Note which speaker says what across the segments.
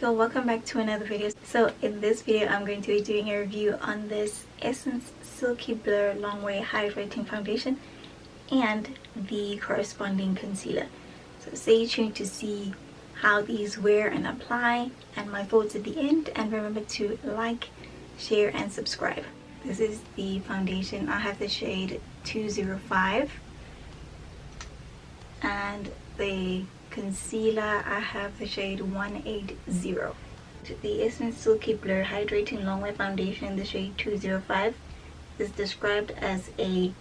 Speaker 1: girl, welcome back to another video. So in this video I'm going to be doing a review on this Essence Silky Blur Longwear Hydrating Foundation and the corresponding concealer. So stay tuned to see how these wear and apply and my thoughts at the end, and remember to like, share and subscribe. This is the foundation. I have the shade 205 and the concealer I have the shade 180. The Essence Silky Blur Hydrating Longwear Foundation in the shade 205 is described as a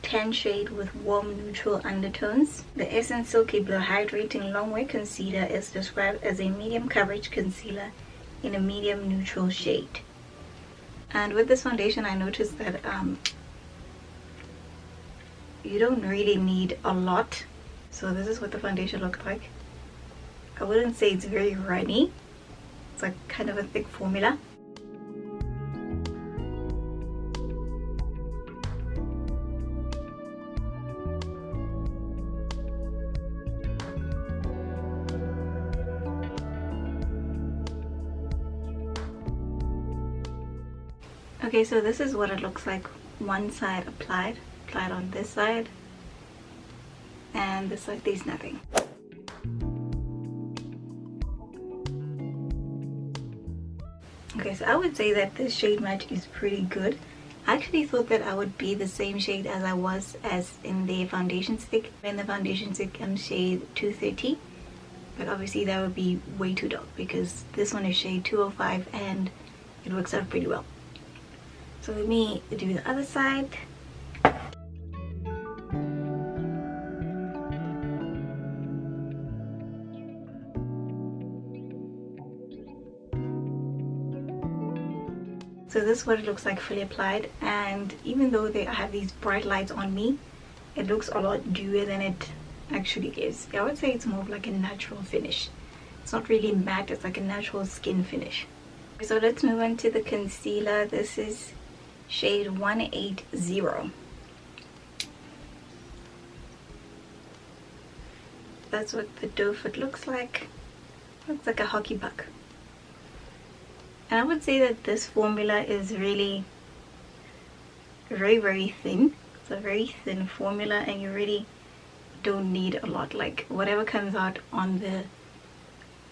Speaker 1: tan shade with warm neutral undertones. The Essence Silky Blur Hydrating Longwear Concealer is described as a medium coverage concealer in a medium neutral shade. And with this foundation I noticed that you don't really need a lot. So this is what the foundation looks like. I wouldn't say it's very runny. It's like kind of a thick formula. Okay, so this is what it looks like. One side applied on this side, and this side there's nothing. Okay, so I would say that this shade match is pretty good. I actually thought that I would be the same shade as I was in the foundation stick. In the foundation stick I'm shade 230, but obviously that would be way too dark because this one is shade 205 and it works out pretty well. So let me do the other side. So this is what it looks like fully applied, and even though I have these bright lights on me, it looks a lot dewier than it actually is. I would say it's more of like a natural finish. It's not really matte, it's like a natural skin finish. So let's move on to the concealer. This is shade 180. That's what the doe foot looks like. Looks like a hockey puck. And I would say that this formula is really very thin. It's a very thin formula and you really don't need a lot. Like whatever comes out on the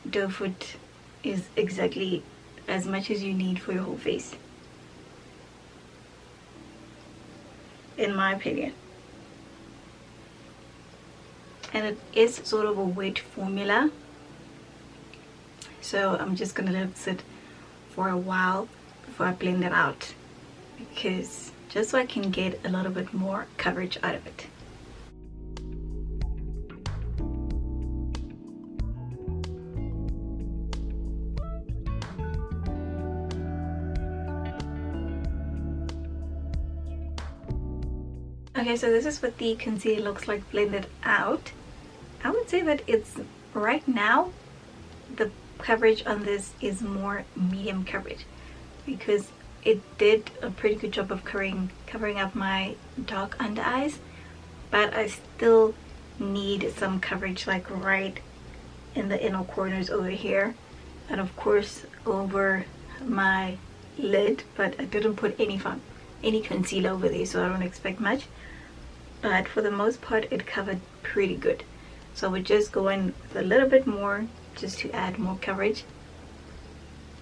Speaker 1: doe foot is exactly as much as you need for your whole face, in my opinion. And it is sort of a wet formula, so I'm just gonna let it sit for a while before I blend it out, because just so I can get a little bit more coverage out of it. Okay, so this is what the concealer looks like blended out. I would say that it's right now the coverage on this is more medium coverage, because it did a pretty good job of covering up my dark under eyes, but I still need some coverage like right in the inner corners over here, and of course over my lid, but I didn't put any concealer over there, so I don't expect much. But for the most part it covered pretty good, so we're just going with a little bit more just to add more coverage.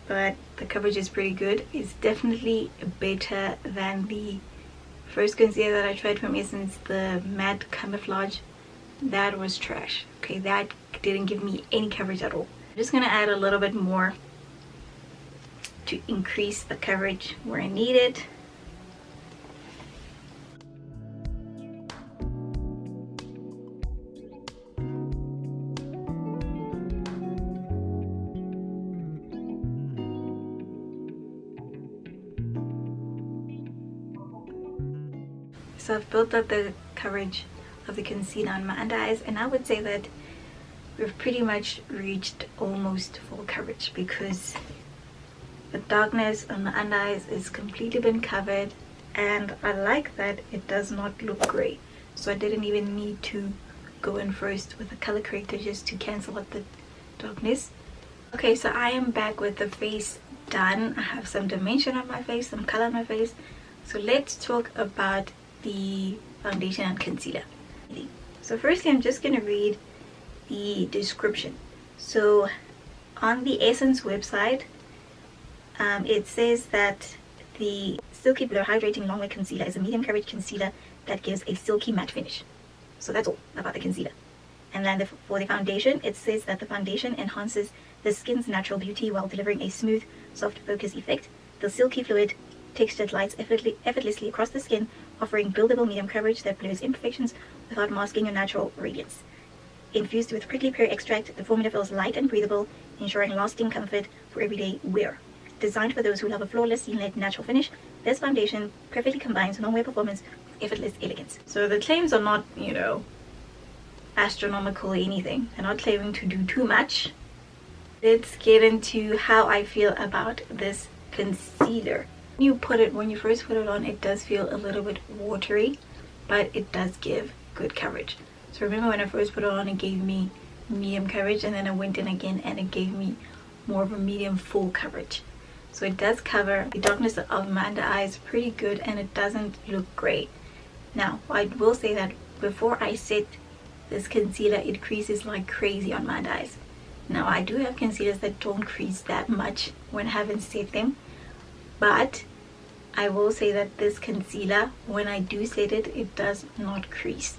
Speaker 1: But the coverage is pretty good. It's definitely better than the first concealer that I tried from Essence, the matte camouflage. That was trash. Okay, that didn't give me any coverage at all. I'm just gonna add a little bit more to increase the coverage where I need it. So I've built up the coverage of the concealer on my under eyes, and I would say that we've pretty much reached almost full coverage, because the darkness on the under eyes is completely been covered, and I like that it does not look gray. So I didn't even need to go in first with a color corrector just to cancel out the darkness. Okay, so I am back with the face done. I have some dimension on my face, some color on my face. So let's talk about the foundation and concealer. So firstly, I'm just going to read the description. So on the Essence website, it says that the Silky Blur Hydrating Longwear Concealer is a medium coverage concealer that gives a silky matte finish. So that's all about the concealer. And then for the foundation, it says that the foundation enhances the skin's natural beauty while delivering a smooth, soft focus effect. The silky fluid texture glides effortlessly across the skin, offering buildable medium coverage that blurs imperfections without masking your natural radiance. Infused with prickly pear extract, the formula feels light and breathable, ensuring lasting comfort for everyday wear. Designed for those who love a flawless, scene-led natural finish, this foundation perfectly combines longwear performance with effortless elegance. So the claims are not, astronomical or anything. They're not claiming to do too much. Let's get into how I feel about this concealer. When you first put it on, it does feel a little bit watery, but it does give good coverage. So remember when I first put it on, it gave me medium coverage, and then I went in again and it gave me more of a medium full coverage. So it does cover the darkness of my under eyes pretty good, and it doesn't look gray. Now I will say that before I set this concealer, it creases like crazy on my under eyes. Now I do have concealers that don't crease that much when I haven't set them, but I will say that this concealer, when I do set it, it does not crease.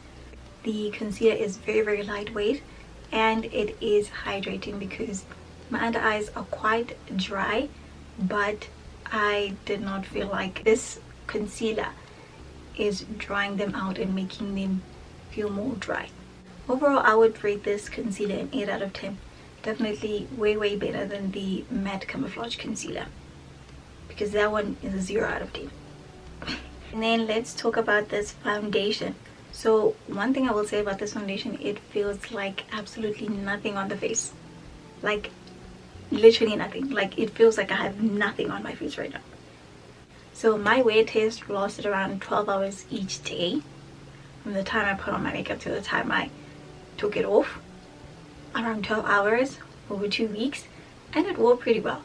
Speaker 1: The concealer is very, very lightweight, and it is hydrating because my under eyes are quite dry, but I did not feel like this concealer is drying them out and making them feel more dry. Overall, I would rate this concealer an 8 out of 10. Definitely way better than the matte camouflage concealer, because that one is a 0 out of 10. And then let's talk about this foundation. So one thing I will say about this foundation, it feels like absolutely nothing on the face. Like literally nothing. Like it feels like I have nothing on my face right now. So my wear test lasted around 12 hours each day, from the time I put on my makeup to the time I took it off. Around 12 hours over 2 weeks, and it wore pretty well.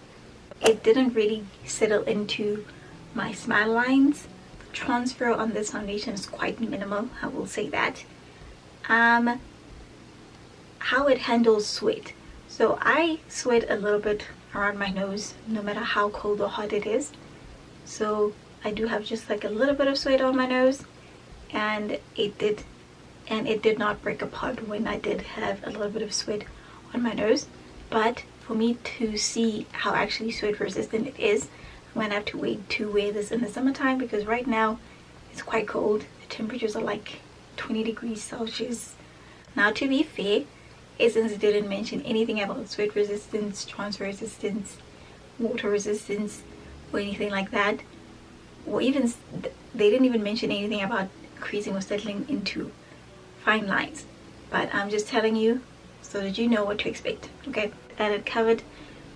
Speaker 1: It didn't really settle into my smile lines. The transfer on this foundation is quite minimal, I will say that. How it handles sweat. So I sweat a little bit around my nose no matter how cold or hot it is. So I do have just like a little bit of sweat on my nose, and it did not break apart when I did have a little bit of sweat on my nose. But for me to see how actually sweat resistant it is, I'm gonna have to wait to wear this in the summertime, because right now it's quite cold. The temperatures are like 20 degrees Celsius. Now to be fair, Essence didn't mention anything about sweat resistance, transfer resistance, water resistance, or anything like that. Or even they didn't even mention anything about creasing or settling into fine lines. But I'm just telling you so that you know what to expect, okay? And it covered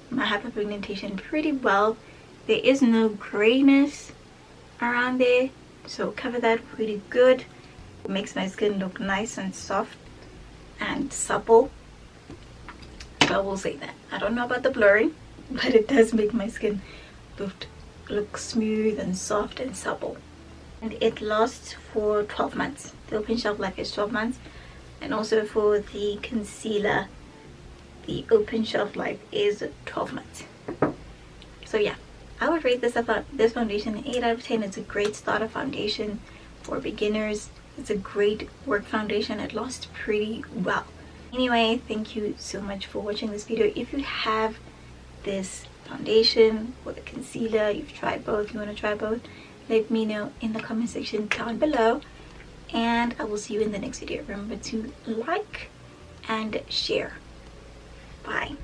Speaker 1: my hyperpigmentation pretty well. There is no grayness around there, so cover that pretty good. It makes my skin look nice and soft and supple. So I will say that. I don't know about the blurring, but it does make my skin look smooth and soft and supple. And it lasts for 12 months. The open shelf life is 12 months. And also for the concealer, the open shelf life is 12 months. So yeah, I would rate this foundation an 8 out of 10. It's a great starter foundation for beginners. It's a great work foundation. It lasts pretty well. Anyway, thank you so much for watching this video. If you have this foundation or the concealer, you've tried both, you want to try both, let me know in the comment section down below, and I will see you in the next video. Remember to like and share. Bye.